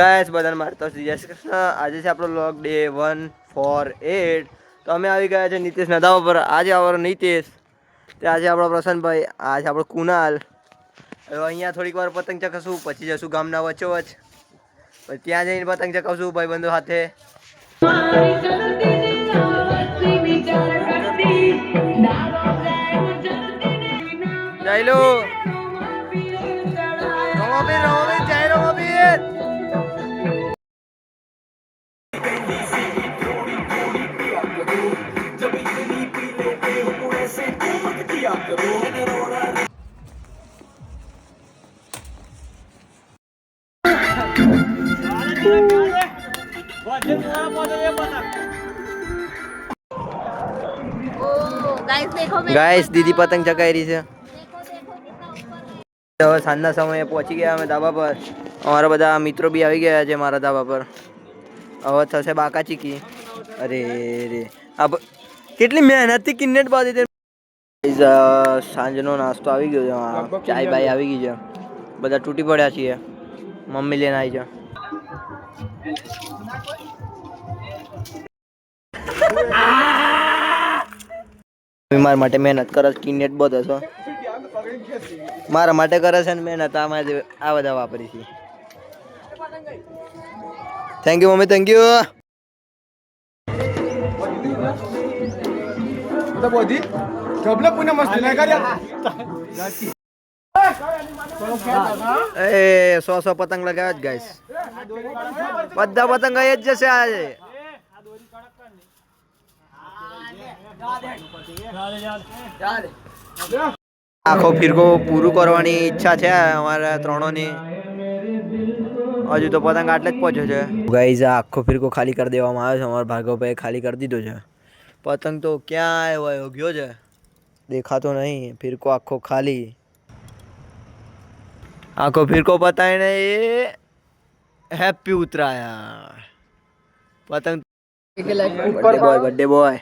Guys બધાને મારા તો જય શ્રી કૃષ્ણ. આજે છે આપણો લોગ ડે 148. તો અમે આવી ગયા છે નીતેશ નદાવા પર. આજે આવવાનો નીતેશ, આજે આપણો પ્રસન્નભાઈ, આજે આપણો કુનાલ. હવે અહીંયા થોડીક વાર પતંગ ચકાવશું, પછી જશું ગામના વચ્ચોવચ, પછી ત્યાં જઈને પતંગ ચકાવશું ભાઈબંધો સાથે. જય લો રોમાબીર, રોમાબીર, જય રોમાબીર. ગાઈસ દીદી પતંગ ચગાઈ રહી છે. હવે સાંજના સમયે પહોંચી ગયા અમે ધાબા પર. અમારા બધા મિત્રો બી આવી ગયા છે મારા ધાબા પર. હવે થશે બાકા ચીકી. અરે રે કેટલી મહેનતથી કિન્નેટ બાંધી. સાંજનો નાસ્તો આવી ગયો છે, ચાય બાય આવી ગઈ છે, બધા તૂટી પડ્યા છીએ. મમ્મી લઈને આવી છે. મારા માટે મહેનત કરે છે, કિન્નેટ બધો છો મારા માટે કરે છે ને મહેનત. આમાં આ બધા વાપરી છે. Thank you mummy, thank you. એ 100 પતંગ લગાવ્યા જ ગાઈસ. બધા પતંગ જ જશે આજે. આખો ફિરકો પૂરું કરવાની ઈચ્છા છે અમારા ત્રણોની. હજુ તો પતંગ આટલે જ પહોંચ્યો છે ગાઈઝ. આખો ફિરકો ખાલી કરી દેવામાં આવ્યો છે. અમારા ભાર્ગવભાઈ ખાલી કરી દીધો છે. પતંગ તો ક્યાં આવ્યો ગયો છે, દેખાતો નહીં. ફિરકો આખો ખાલી. આખો ફિરકો પતાવીને એ હેપી ઉતરાયા. પતંગ birthday boy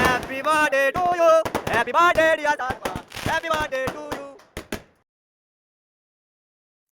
Happy birthday to you. Happy birthday dear Tata. Happy birthday to you.